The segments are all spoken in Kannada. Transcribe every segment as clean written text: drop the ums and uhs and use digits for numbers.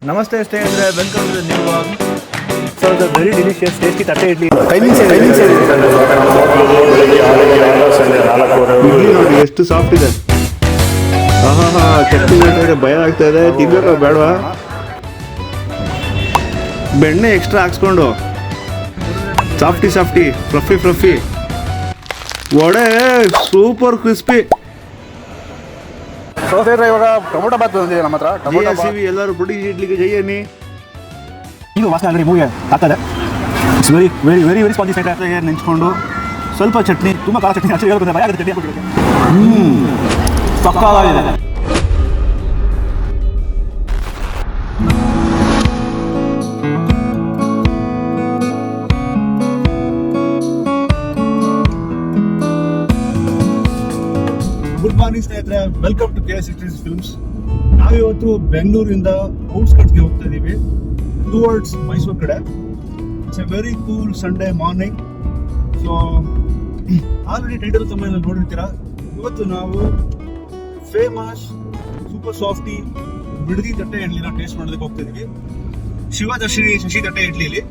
ನಮಸ್ತೆ ಸ್ನೇಹಿತರೆ, welcome to the new vlog. So the very delicious tasty thatte idli. Timings idli ನೋಡಿ ಎಷ್ಟು ಸಾಫ್ಟ್ ಇದೆ. ಆಹಾ, ಚಟ್ನಿ ನೋಡಿದ್ರೆ ಭಯ ಆಗ್ತಾ ಇದೆ. ತಿನ್ಬೇಕಾ ಬೇಡವಾ? ಬೆಣ್ಣೆ ಎಕ್ಸ್ಟ್ರಾ ಹಾಕ್ಸ್ಕೊಂಡು softy fluffy vada super crispy. ಇವಾಗ ಟೊಮೊಟೊ ಬಾತ್ ಬಂದಿದೆ ನಮ್ಮ ಹತ್ರ. GSCV ಎಲ್ಲರೂ ಪುಡಿ ಇಡ್ಲಿಗೆ ಜೈ ಅನ್ನಿ. ಈಗ ವಾಸನೆ ಆಲ್ರೆಡಿ ಮೂವಿಗೆ ಆಗ್ತದೆ. It's very very very very spongy side ನೆಂಚ್ಕೊಂಡು ಸ್ವಲ್ಪ ಚಟ್ನಿ, ತುಂಬ ಖಾರ ಚಟ್ನಿ ಆಕ್ಚುಲಿ ಹೇಳ್ಬೋದು, ಭಯ ಆಗುತ್ತೆ ಚಟ್ನಿ ಹಾಕ್ಬಿಟ್ಟಿರುತ್ತೆ. ಸಕ್ಕತ್ತಾಗಿದೆ. ಗುಡ್ ಮಾರ್ನಿಂಗ್ ಸ್ನೇಹಿತರೆ, ವೆಲ್ಕಮ್ ಟು KS ಫಿಲ್ಮ್ಸ್. ನಾವಿವತ್ತು ಬೆಂಗಳೂರಿಂದ ಔಟ್ಸ್ಕಟ್ಸ್ಗೆ ಹೋಗ್ತಾ ಇದ್ದೀವಿ, ಟುವರ್ಡ್ಸ್ ಮೈಸೂರು ಕಡೆ. It's A very cool Sunday morning. So already title ತಮ್ಮ ನೋಡಿರ್ತೀರ. ಇವತ್ತು ನಾವು ಫೇಮಸ್ ಸೂಪರ್ ಸಾಫ್ಟಿ ಬಿಡದಿ ತಟ್ಟೆ ಇಡ್ಲಿನ ಟೇಸ್ಟ್ ಮಾಡೋದಕ್ಕೆ ಹೋಗ್ತಾ ಇದೀವಿ, ಶಿವದರ್ಶಿನಿ ಶಶಿ ತಟ್ಟೆ ಇಡ್ಲಿಲಿ.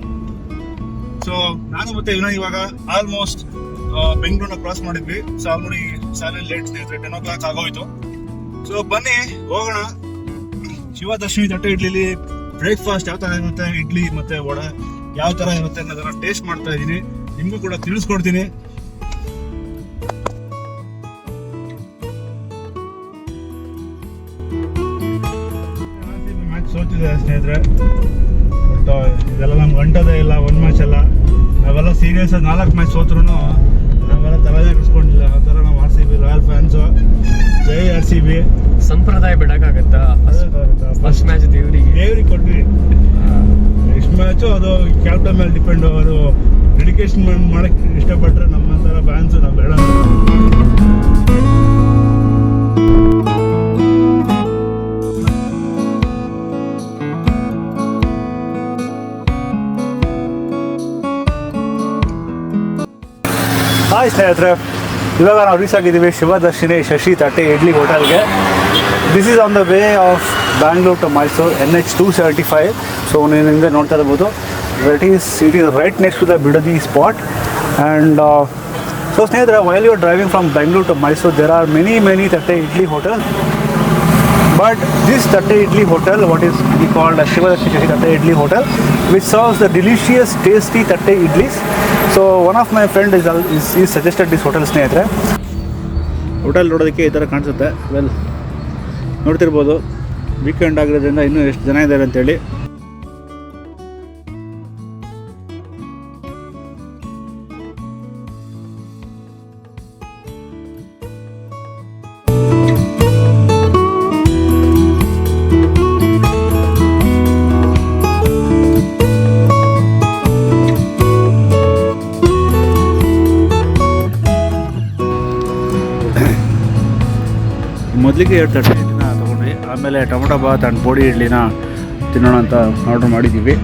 ಸೊ ನಾನು ಮತ್ತೆ ವಿನಯ್ ಇವಾಗ ಆಲ್ಮೋಸ್ಟ್ ಬೆಂಗಳೂರನ್ನ ಕ್ರಾಸ್ ಮಾಡಿದ್ವಿ. ಸೊ ಆಲ್ರೆಡಿ ಸಾಲ ಲೇಟ್ ಸ್ನೇಹಿತರೆ, 10 o'clock ಆಗೋಯ್ತು. ಸೊ ಬನ್ನಿ ಹೋಗೋಣ. ಶಿವದರ್ಶಿನಿ ತಟ್ಟೆ ಇಡ್ಲಿಲಿ ಬ್ರೇಕ್ಫಾಸ್ಟ್ ಯಾವ ತರ ಇರುತ್ತೆ, ಇಡ್ಲಿ ಮತ್ತೆ ವಡೆ ಯಾವ ತರ ಇರುತ್ತೆ ಅನ್ನೋದನ್ನ ಟೇಸ್ಟ್ ಮಾಡ್ತಾ ಇದ್ದೀನಿ, ನಿಮ್ಗೂ ಕೂಡ ತಿಳಿಸ್ಕೊಡ್ತೀನಿ. ಮ್ಯಾಚ್ ಸೋತಿದೆ ಸ್ನೇಹಿತರೆ, ಬಟ್ ಇದೆಲ್ಲ ನಮ್ಗೆ ಅಂಟೋದೇ ಇಲ್ಲ. ಒಂದು ಮ್ಯಾಚ್ ಅಲ್ಲ, ನಾವೆಲ್ಲ ಸೀರಿಯಸ್ 4 ಮ್ಯಾಚ್ ಸೋತ್ರು ನಾವೆಲ್ಲ ತಲೆನೇ ಇರಿಸ್ಕೊಂಡಿಲ್ಲ. ಆ ಥರ ನಾವು RCB ರಾಯಲ್ ಫ್ಯಾನ್ಸು. ಜೈ RCB. ಸಂಪ್ರದಾಯ ಬಿಡಕ್ಕಾಗತ್ತಾ? ಫಸ್ಟ್ ಮ್ಯಾಚ್ ದೇವ್ರಿಗೆ ಕೊಟ್ವಿ. ನೆಕ್ಸ್ಟ್ ಮ್ಯಾಚು ಅದು ಕ್ಯಾಪ್ಟನ್ ಮೇಲೆ ಡಿಪೆಂಡ್. ಅವರು ಡೆಡಿಕೇಶನ್ ಮಾಡಕ್ಕೆ ಇಷ್ಟಪಟ್ಟರೆ ನಮ್ಮ ಥರ ಫ್ಯಾನ್ಸು ನಾವು ಬೇಡ. ಹಾಯ್ ಸ್ನೇಹಿತರೆ, ಇವಾಗ ನಾವು ರೀಚ್ ಆಗಿದ್ದೀವಿ ಶಿವದರ್ಶಿನಿ ಶಶಿ ತಟ್ಟೆ ಇಡ್ಲಿ ಹೋಟೆಲ್ಗೆ. This is on the way of Bangalore to Mysuru, NH 275. So ನೀವು ಹಿಂದೆ ನೋಡ್ತಾ ಇರ್ಬೋದು, it is right next to the Bidadi spot. And so ಸ್ನೇಹಿತರೆ, while you are driving from Bengaluru to Mysuru, there are many Tatte Idli hotel. But this Tatte Idli hotel, what is we called as Shivadarshini Shashi Tatte Idli hotel, which serves the delicious, tasty Tatte Idlis. So one of my friend is suggested this hotel ಸ್ನೇಹಿತರೆ. ಹೋಟೆಲ್ ನೋಡೋದಕ್ಕೆ ಈ ಥರ ಕಾಣಿಸುತ್ತೆ. ವೆಲ್, ನೋಡ್ತಿರ್ಬೋದು ವೀಕೆಂಡ್ ಆಗಿರೋದ್ರಿಂದ ಇನ್ನೂ ಎಷ್ಟು ಜನ ಇದ್ದಾರೆ ಅಂತೇಳಿ. ಮೊದಲಿಗೆ 2 ತಟ್ಟೆ ಇಡ್ಲಿನ ತೊಗೊಂಡ್ವಿ, ಆಮೇಲೆ ಟೊಮೊಟೊ ಬಾತ್ ಆ್ಯಂಡ್ ಪೋಡಿ ಇಡ್ಲಿನ ತಿನ್ನೋಣ ಅಂತ ಆರ್ಡ್ರ್ ಮಾಡಿದ್ದೀವಿ.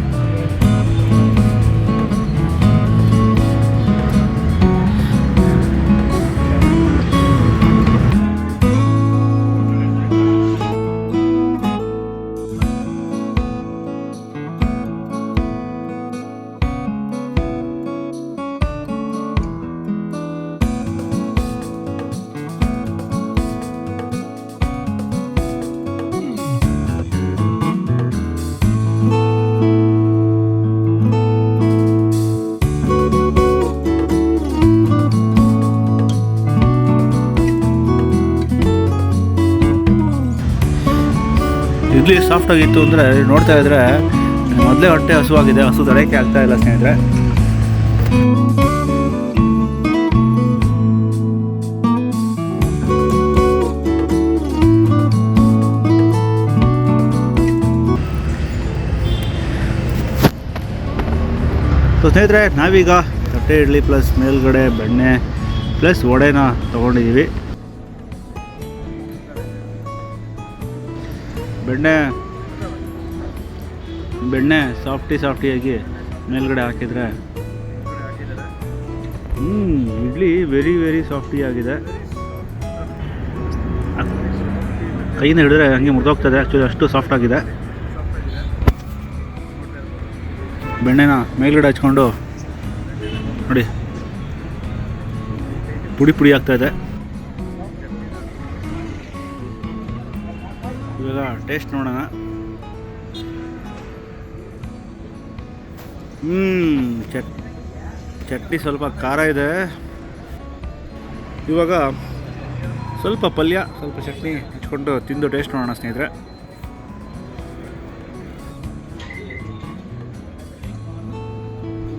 ಇಡ್ಲಿ ಸಾಫ್ಟಾಗಿತ್ತು ಅಂದರೆ ನೋಡ್ತಾ ಇದ್ದರೆ ಮೊದಲೇ ಹೊಟ್ಟೆ ಹಸುವಾಗಿದೆ, ಹಸು ತಡೆಯೋಕ್ಕೆ ಆಗ್ತಾ ಇಲ್ಲ ಸ್ನೇಹಿತರೆ. ಸೊ ಸ್ನೇಹಿತರೆ, ನಾವೀಗ ತಟ್ಟೆ ಇಡ್ಲಿ ಪ್ಲಸ್ ಮೇಲ್ಗಡೆ ಬೆಣ್ಣೆ ಪ್ಲಸ್ ವಡೆನ ತೊಗೊಂಡಿದ್ದೀವಿ. ಬೆಣ್ಣೆ ಸಾಫ್ಟಿಯಾಗಿ ಮೇಲ್ಗಡೆ ಹಾಕಿದರೆ ಇಡ್ಲಿ ವೆರಿ ಸಾಫ್ಟಿಯಾಗಿದೆ. ಕೈಯಿಂದ ಹಿಡಿದ್ರೆ ಹಂಗೆ ಮುರಿದೋಗ್ತದೆ, ಆ್ಯಕ್ಚುಲಿ ಅಷ್ಟು ಸಾಫ್ಟ್ ಆಗಿದೆ. ಬೆಣ್ಣೆನ ಮೇಲ್ಗಡೆ ಹಚ್ಕೊಂಡು ನೋಡಿ ಪುಡಿ ಪುಡಿ ಆಗ್ತಾಯಿದೆ. ಇವಾಗ ಟೇಸ್ಟ್ ನೋಡೋಣ. ಚಟ್ನಿ ಸ್ವಲ್ಪ ಖಾರ ಇದೆ. ಇವಾಗ ಸ್ವಲ್ಪ ಪಲ್ಯ ಸ್ವಲ್ಪ ಚಟ್ನಿ ಹಚ್ಕೊಂಡು ತಿಂದು ಟೇಸ್ಟ್ ನೋಡೋಣ ಸ್ನೇಹಿತರೆ.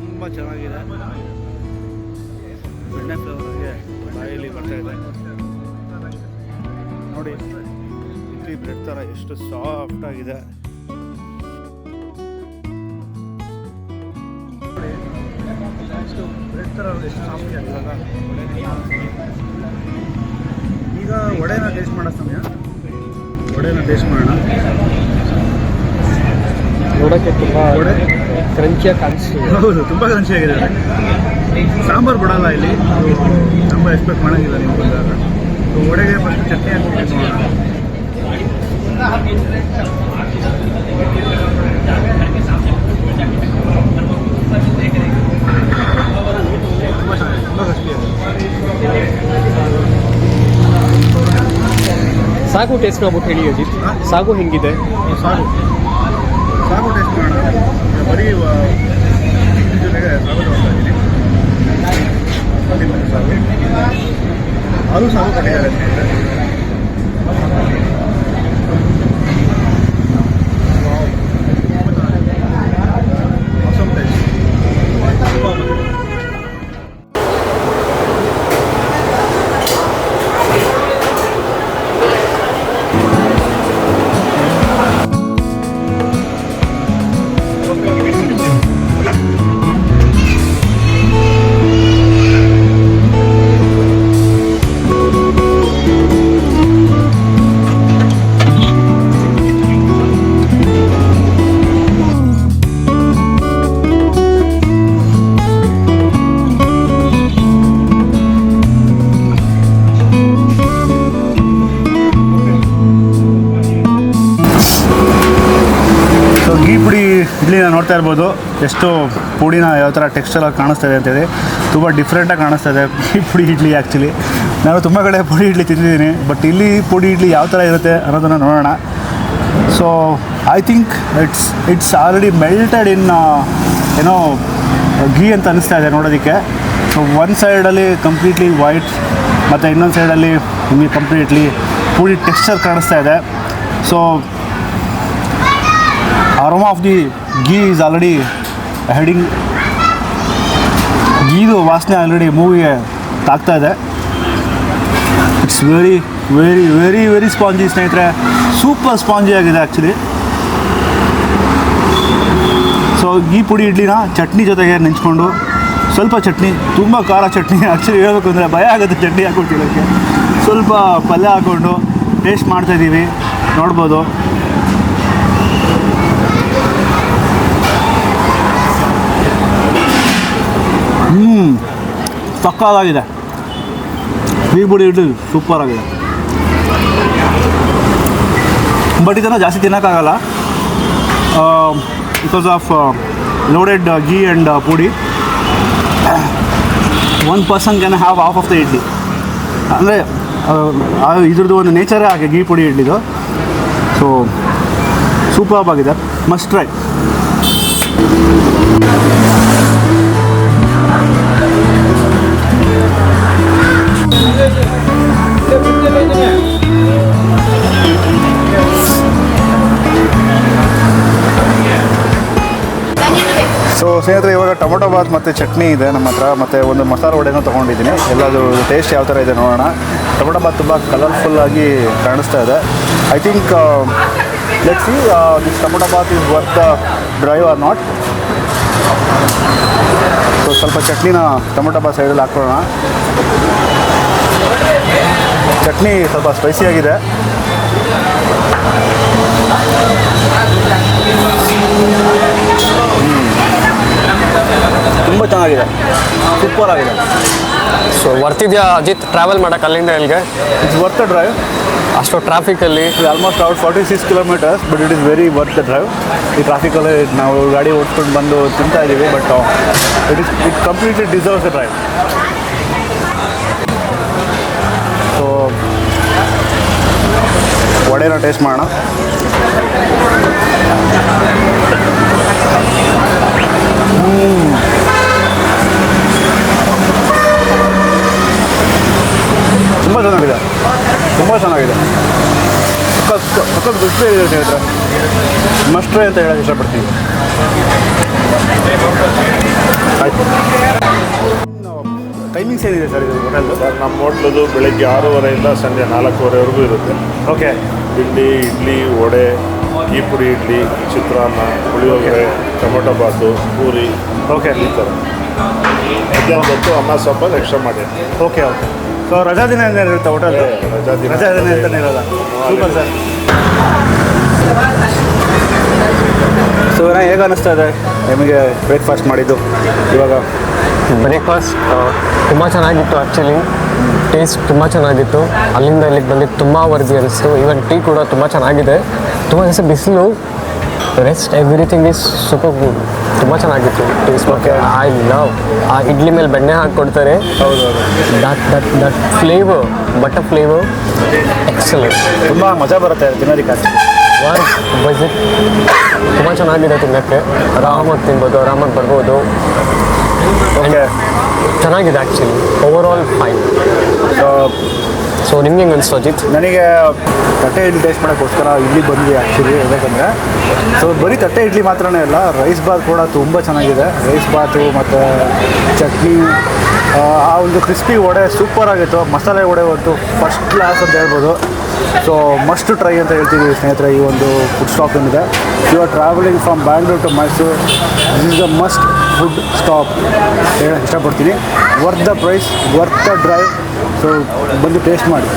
ತುಂಬ ಚೆನ್ನಾಗಿದೆ. ಬೆಣ್ಣೆ ಫ್ಲೇವರ್ಗೆ ಬಾಯಲ್ಲಿ ಬರ್ತಾ ಇದೆ ನೋಡಿ. ಇಡ್ಲಿ ಬ್ರೆಡ್ ಥರ ಎಷ್ಟು ಸಾಫ್ಟ್ ಆಗಿದೆ. ಬ್ರೆಡ್ ಥರ ಎಷ್ಟು ಸಾಫ್ಟ್ ಆಗಿದೆ. ಈಗ ವಡೆನ ಟೇಸ್ಟ್ ಮಾಡೋ ಸಮಯ. ವಡೆನ ಟೇಸ್ಟ್ ಮಾಡೋಣ. ನೋಡೋಕ್ಕೆ ತುಂಬ ಕ್ರಂಚಿಯಾಗಿ ಕಾಣಿಸ್ತಿದೆ. ಹೌದು, ತುಂಬ ಕ್ರಂಚಿಯಾಗಿದೆ. ಸಾಂಬಾರು ಬಿಡಲ್ಲ ಇಲ್ಲಿ, ಸಾಂಬಾರು ಎಕ್ಸ್ಪೆಕ್ಟ್ ಮಾಡೋಂಗಿಲ್ಲ ನೀವು ಬಂದಾಗ. ವಡೆಗೆ ಫಸ್ಟ್ ಚಟ್ನಿ ಹಾಕ್ಬಿಟ್ಟು ನೋಡೋಣ. ಸಾಗು ಟೇಸ್ಟ್ ಮಾಡ್ಬಿಟ್ಟು ಹೇಳಿ ಅಜಿತ್, ಸಾಗು ಹೆಂಗಿದೆ? ಸಾಗು ಟೇಸ್ಟ್ ಮಾಡೋಣ. ಬರೀ ಜೊತೆಗೆ ಆಲೂ ಸಾಗು ಕಟ್ಟಿದ್ದಾರೆ. ಇಡ್ಲಿನ ನೋಡ್ತಾ ಇರ್ಬೋದು, ಎಷ್ಟು ಪುಡಿನ ಯಾವ ಥರ ಟೆಕ್ಸ್ಚರಾಗಿ ಕಾಣಿಸ್ತಾ ಇದೆ ಅಂತೇಳಿ. ತುಂಬ ಡಿಫ್ರೆಂಟಾಗಿ ಕಾಣಿಸ್ತಾ ಇದೆ ಈ ಪುಡಿ ಇಡ್ಲಿ. ಆ್ಯಕ್ಚುಲಿ ನಾನು ತುಂಬ ಕಡೆ ಪುಡಿ ಇಡ್ಲಿ ತಿಂದಿದ್ದೀನಿ, ಬಟ್ ಇಲ್ಲಿ ಪುಡಿ ಇಡ್ಲಿ ಯಾವ ಥರ ಇರುತ್ತೆ ಅನ್ನೋದನ್ನು ನೋಡೋಣ. So I think it's already melted in ಏನೋ ಘೀ ಅಂತ ಅನ್ನಿಸ್ತಾ ಇದೆ ನೋಡೋದಕ್ಕೆ. ಸೊ ಒಂದು ಸೈಡಲ್ಲಿ ಕಂಪ್ಲೀಟ್ಲಿ ವೈಟ್ ಮತ್ತು ಇನ್ನೊಂದು ಸೈಡಲ್ಲಿ ನಿಮಗೆ ಕಂಪ್ಲೀಟ್ಲಿ ಪುಡಿ ಟೆಕ್ಸ್ಚರ್ ಕಾಣಿಸ್ತಾ ಇದೆ. So aroma of the ghee is already heading. ಗೀದು ವಾಸನೆ ಆಲ್ರೆಡಿ ಮೂವಿಗೆ ತಾಗ್ತಾ ಇದೆ. It's very very very very spongy ಸ್ನೇಹಿತರೆ. ಸೂಪರ್ ಸ್ಪಾಂಜಿ ಆಗಿದೆ ಆ್ಯಕ್ಚುಲಿ. ಸೊ ಈ ಪುಡಿ ಇಡ್ಲಿನ ಚಟ್ನಿ ಜೊತೆಗೆ ನೆಂಚ್ಕೊಂಡು, ಸ್ವಲ್ಪ ಚಟ್ನಿ, ತುಂಬ ಖಾರ ಚಟ್ನಿ. ಆ್ಯಕ್ಚುಲಿ ಹೇಳಬೇಕು ಅಂದರೆ ಭಯ ಆಗುತ್ತೆ ಚಟ್ನಿ ಹಾಕ್ಕೊಟ್ಟಿರೋಕ್ಕೆ. ಸ್ವಲ್ಪ ಪಲ್ಯ ಹಾಕ್ಕೊಂಡು ಟೇಸ್ಟ್ ಮಾಡ್ತಾಯಿದ್ದೀವಿ, ನೋಡ್ಬೋದು. ಸಕ್ಕತ್ತಾಗಿದೆ ಈ ಪುಡಿ ಇಡ್ಲಿ, ಸೂಪರ್ ಆಗಿದೆ. ಬಟ್ ಇದನ್ನು ಜಾಸ್ತಿ ತಿನ್ನೋಕ್ಕಾಗಲ್ಲ because of loaded ghee and podi. One person can have half of the idli. ಅಂದರೆ ಇದ್ರದ್ದು ಒಂದು ನೇಚರೇ ಹಾಗೆ ಘೀ ಪುಡಿ ಇಡ್ಲಿದು. ಸೊ ಸೂಪರ್ ಆಗಿದೆ, ಮಸ್ಟ್ ಟ್ರೈ. ಸೊ ಸ್ನೇಹಿತರೆ, ಇವಾಗ ಟೊಮೊಟೊ ಬಾತ್ ಮತ್ತು ಚಟ್ನಿ ಇದೆ ನಮ್ಮ ಹತ್ರ, ಮತ್ತು ಒಂದು ಮಸಾಲೆ ವಡೆನೂ ತೊಗೊಂಡಿದ್ದೀನಿ. ಎಲ್ಲದು ಟೇಸ್ಟ್ ಯಾವ ಥರ ಇದೆ ನೋಡೋಣ. ಟೊಮೊಟೊ ಬಾತ್ ತುಂಬ ಕಲರ್ಫುಲ್ಲಾಗಿ ಕಾಣಿಸ್ತಾ ಇದೆ. I think let's see this tomato bath is worth the drive or not. So ಸ್ವಲ್ಪ ಚಟ್ನಿನ ಟೊಮೊಟೊ ಬಾತ್ ಸೈಡಲ್ಲಿ ಹಾಕ್ಕೊಳ್ಳೋಣ. ಚಟ್ನಿ ಸ್ವಲ್ಪ ಸ್ಪೈಸಿಯಾಗಿದೆ. ತುಂಬ ಚೆನ್ನಾಗಿದೆ, ಸೂಪರ್ ಆಗಿದೆ. ಸೊ ವರ್ತಿದೆಯಾ ಅಜಿತ್ ಟ್ರಾವೆಲ್ ಮಾಡೋಕ್ಕೆ ಅಲ್ಲಿಂದ ಇಲ್ಲಿಗೆ? It's worth drive. ಅಷ್ಟು ಟ್ರಾಫಿಕಲ್ಲಿ almost out 46 kilometres, but it is very worth the drive. ಈ ಟ್ರಾಫಿಕಲ್ಲಿ ನಾವು ಗಾಡಿ ಓಡಿಸ್ಕೊಂಡು ಬಂದು ತಿಂತಾ ಇದ್ದೀವಿ, but it completely deserves the drive. So ವಡೆನ ಟೇಸ್ಟ್ ಮಾಡೋಣ. ತುಂಬ ಚೆನ್ನಾಗಿದೆ, ತುಂಬ ಚೆನ್ನಾಗಿದೆ. ಸಖತ್ ರುಚಿ ಇದೆ ಸ್ನೇಹಿತರೆ. ಮಸ್ಟ್ ಟ್ರೈ ಅಂತ ಹೇಳೋಕ್ಕೆ ಇಷ್ಟಪಡ್ತೀನಿ. ಆಯ್ತು, ಟೈಮಿಂಗ್ಸ್ ಏನಿದೆ ಸರ್ ಇದು ಹೋಟೆಲ್ದು? ಸರ್ ನಮ್ಮ ಹೋಟ್ಲದು ಬೆಳಗ್ಗೆ 6:30 ಸಂಜೆ 4:15ವರೆಗೂ ಇರುತ್ತೆ. ಓಕೆ. ತಿಂಡಿ, ಇಡ್ಲಿ, ವಡೆ, ಈ ಪುಡಿ ಇಡ್ಲಿ, ಚಿತ್ರಾನ್ನ, ಪುಳಿಯೋಗರೆ, ಟೊಮೊಟೊ ಬಾತು, ಪೂರಿ, ಓಕೆ. ಈ ಥರ. ಮಧ್ಯಾಹ್ನ ಹೊತ್ತು ಅನ್ನ ಸಾಂಬಾರು ಎಕ್ಸ್ಟ್ರಾ ಮಾಡಿ. Okay okay. ಸೊ ರಜಾ ದಿನ ಏನಿರುತ್ತೆ ಹೋಟೆಲ್? ರಜಾ ದಿನ ಅಂತಲೇ ಇರೋಲ್ಲ. Super sir. ಸೊ ಹೇಗೆ ಅನ್ನಿಸ್ತಾ ಇದೆ ನಿಮಗೆ ಬ್ರೇಕ್ಫಾಸ್ಟ್ ಮಾಡಿದ್ದು ಇವಾಗ? ಬ್ರೇಕ್ಫಾಸ್ಟ್ ತುಂಬ ಚೆನ್ನಾಗಿತ್ತು. ಆ್ಯಕ್ಚುಲಿ ಟೇಸ್ಟ್ ತುಂಬ ಚೆನ್ನಾಗಿತ್ತು. ಅಲ್ಲಿಂದ ಇಲ್ಲಿಗೆ ಬಂದಿದ್ದು ತುಂಬ ವರ್ದಿ ಅನಿಸ್ತು. ಈವನ್ ಟೀ ಕೂಡ ತುಂಬ ಚೆನ್ನಾಗಿದೆ. ತುಂಬ ದಿವಸ ಬಿಸಿಲು, rest everything is super good. ತುಂಬ ಚೆನ್ನಾಗಿತ್ತು ಟೇಸ್ಟ್. ಓಕೆ, ಐ ಲವ್ ಆ ಇಡ್ಲಿ ಮೇಲೆ ಬೆಣ್ಣೆ ಹಾಕ್ಕೊಡ್ತಾರೆ. ಹೌದು, that flavour, butter flavour excellent. ತುಂಬ ಮಜಾ ಬರುತ್ತೆ ತಿನ್ನೋದಕ್ಕೆ. ವಿಸಿಟ್ ತುಂಬ ಚೆನ್ನಾಗಿದೆ ತಿನ್ನೋಕ್ಕೆ. ಆರಾಮಾಗಿ ತಿನ್ಬೋದು, ಆರಾಮಾಗಿ ಬರ್ಬೋದು. ಓಕೆ, ಚೆನ್ನಾಗಿದೆ actually. Over all fine. So ನಿಮ್ಗೆ ಹೆಂಗೆ ಅನಿಸ್ತು ಅಜಿತ್? ನನಗೆ ತಟ್ಟೆ ಇಡ್ಲಿ ಟೇಸ್ಟ್ ಮಾಡೋಕ್ಕೋಸ್ಕರ ಇಲ್ಲಿಗೆ ಬಂದ್ವಿ ಆ್ಯಕ್ಚುಲಿ. ಯಾಕಂದರೆ ಸೊ ಬರೀ ತಟ್ಟೆ ಇಡ್ಲಿ ಮಾತ್ರನೇ ಅಲ್ಲ, ರೈಸ್ ಬಾತ್ ಕೂಡ ತುಂಬ ಚೆನ್ನಾಗಿದೆ. ರೈಸ್ ಬಾತು ಮತ್ತು ಚಟ್ನಿ, ಆ ಒಂದು ಕ್ರಿಸ್ಪಿ ವಡೆ ಸೂಪರ್ ಆಗಿತ್ತು. ಮಸಾಲೆ ವಡೆ ಅಂತೂ ಫಸ್ಟ್ ಕ್ಲಾಸ್ ಅಂತ ಹೇಳ್ಬೋದು. ಸೊ ಮಸ್ಟ್ ಟ್ರೈ ಅಂತ ಹೇಳ್ತೀವಿ ಸ್ನೇಹಿತರೆ. ಈ ಒಂದು ಫುಡ್ ಸ್ಟಾಪ್ ಏನಿದೆ, you are travelling from Bangalore to Mysuru, this is the must food stop ಹೇಳೋಕ್ಕೆ ಇಷ್ಟಪಡ್ತೀನಿ. Worth the price, worth the drive. So ಬಂದು ಟೇಸ್ಟ್ ಮಾಡಿ.